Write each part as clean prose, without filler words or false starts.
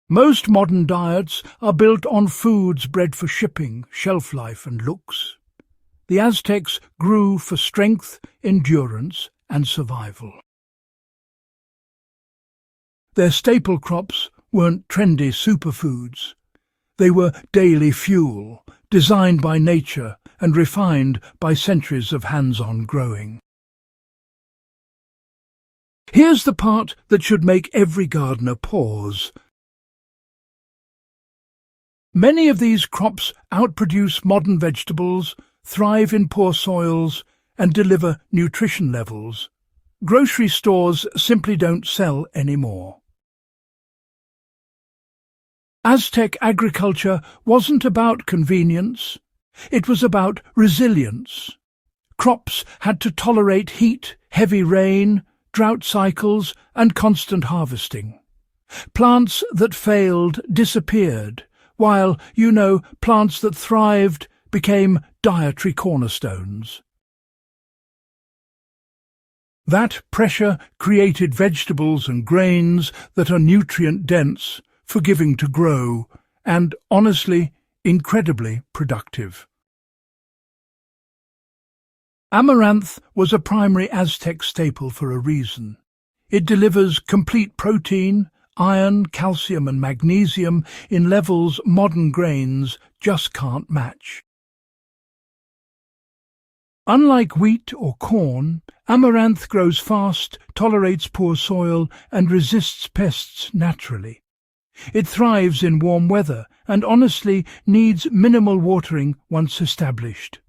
Most modern diets are built on foods bred for shipping, shelf life and looks. The Aztecs grew for strength, endurance and survival. Their staple crops weren't trendy superfoods. They were daily fuel, designed by nature and refined by centuries of hands-on growing. Here's the part that should make every gardener pause. Many of these crops outproduce modern vegetables, thrive in poor soils, and deliver nutrition levels grocery stores simply don't sell anymore. Aztec agriculture wasn't about convenience, it was about resilience. Crops had to tolerate heat, heavy rain, drought cycles, and constant harvesting. Plants that failed disappeared, while, plants that thrived became dietary cornerstones. That pressure created vegetables and grains that are nutrient-dense, forgiving to grow, and, honestly, incredibly productive. Amaranth was a primary Aztec staple for a reason. It delivers complete protein, iron, calcium and magnesium in levels modern grains just can't match. Unlike wheat or corn, amaranth grows fast, tolerates poor soil and resists pests naturally. It thrives in warm weather and honestly needs minimal watering once established.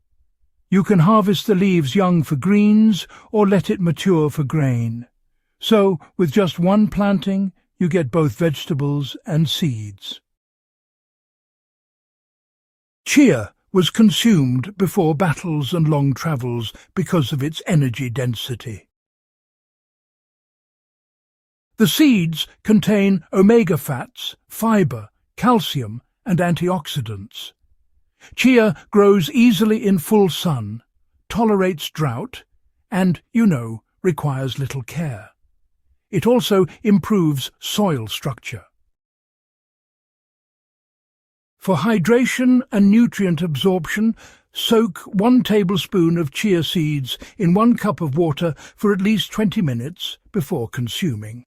You can harvest the leaves young for greens or let it mature for grain. So, with just one planting, you get both vegetables and seeds. Chia was consumed before battles and long travels because of its energy density. The seeds contain omega fats, fiber, calcium and antioxidants. Chia grows easily in full sun, tolerates drought, and, requires little care. It also improves soil structure. For hydration and nutrient absorption, soak 1 tablespoon of chia seeds in 1 cup of water for at least 20 minutes before consuming.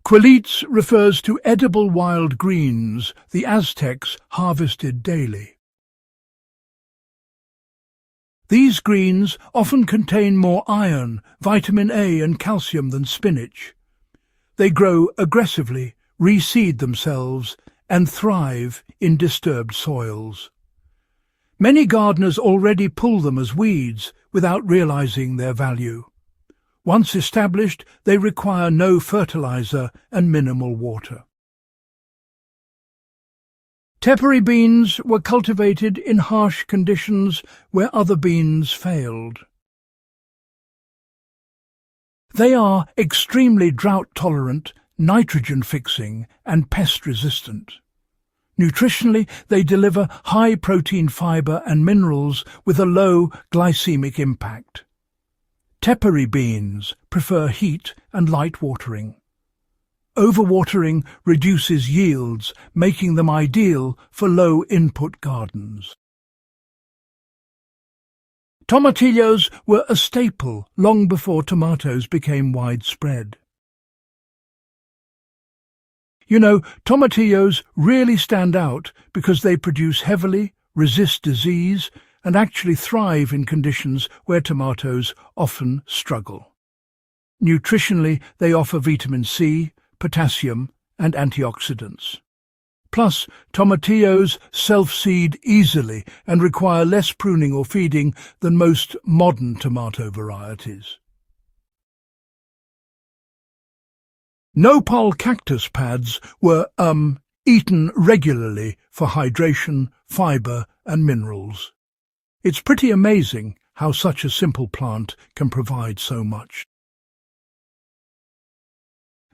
Quelites refers to edible wild greens the Aztecs harvested daily. These greens often contain more iron, vitamin A and calcium than spinach. They grow aggressively, reseed themselves, and thrive in disturbed soils. Many gardeners already pull them as weeds without realizing their value. Once established, they require no fertilizer and minimal water. Tepary beans were cultivated in harsh conditions where other beans failed. They are extremely drought-tolerant, nitrogen-fixing, and pest-resistant. Nutritionally, they deliver high protein fiber and minerals with a low glycemic impact. Tepary beans prefer heat and light watering. Overwatering reduces yields, making them ideal for low-input gardens. Tomatillos were a staple long before tomatoes became widespread. Tomatillos really stand out because they produce heavily, resist disease, and actually thrive in conditions where tomatoes often struggle. Nutritionally, they offer vitamin C, potassium, and antioxidants. Plus, tomatillos self-seed easily and require less pruning or feeding than most modern tomato varieties. Nopal cactus pads were, eaten regularly for hydration, fiber, and minerals. It's pretty amazing how such a simple plant can provide so much.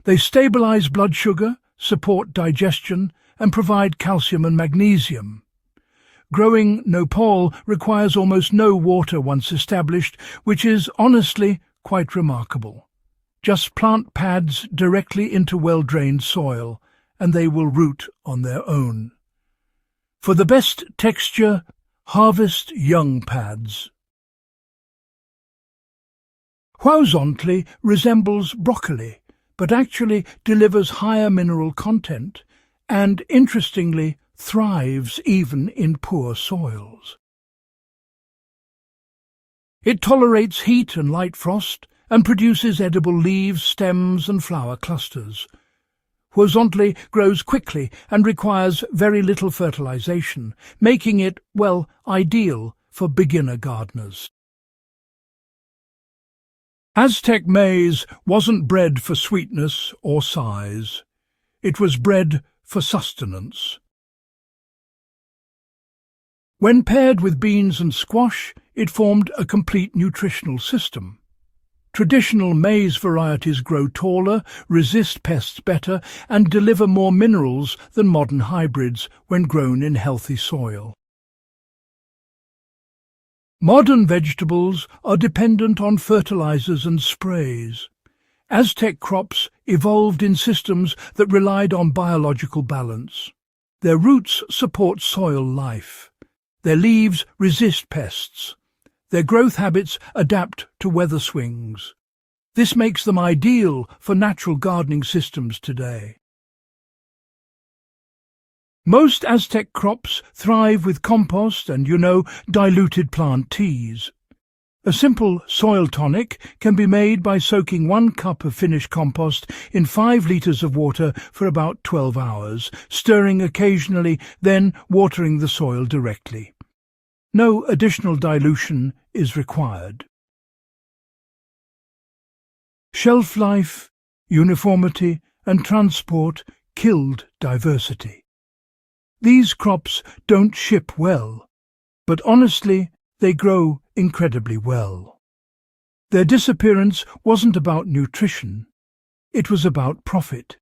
They stabilize blood sugar, support digestion, and provide calcium and magnesium. Growing nopal requires almost no water once established, which is honestly quite remarkable. Just plant pads directly into well-drained soil, and they will root on their own. For the best texture, harvest young pads. Horizontally resembles broccoli, but actually delivers higher mineral content and, interestingly, thrives even in poor soils. It tolerates heat and light frost and produces edible leaves, stems and flower clusters. Horizontally grows quickly and requires very little fertilization, making it, well, ideal for beginner gardeners. Aztec maize wasn't bred for sweetness or size. It was bred for sustenance. When paired with beans and squash, it formed a complete nutritional system. Traditional maize varieties grow taller, resist pests better, and deliver more minerals than modern hybrids when grown in healthy soil. Modern vegetables are dependent on fertilizers and sprays. Aztec crops evolved in systems that relied on biological balance. Their roots support soil life. Their leaves resist pests. Their growth habits adapt to weather swings. This makes them ideal for natural gardening systems today. Most Aztec crops thrive with compost and, diluted plant teas. A simple soil tonic can be made by soaking 1 cup of finished compost in 5 litres of water for about 12 hours, stirring occasionally, then watering the soil directly. No additional dilution is required. Shelf life, uniformity and transport killed diversity. These crops don't ship well, but honestly, they grow incredibly well. Their disappearance wasn't about nutrition, it was about profit.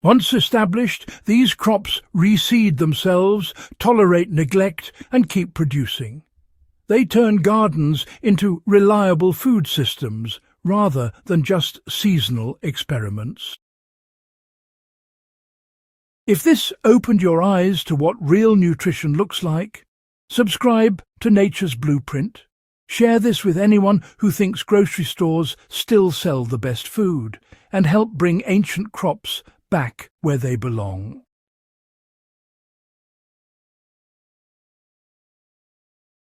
Once established, these crops reseed themselves, tolerate neglect, and keep producing. They turn gardens into reliable food systems rather than just seasonal experiments. If this opened your eyes to what real nutrition looks like, subscribe to Nature's Blueprint. Share this with anyone who thinks grocery stores still sell the best food, and help bring ancient crops back where they belong.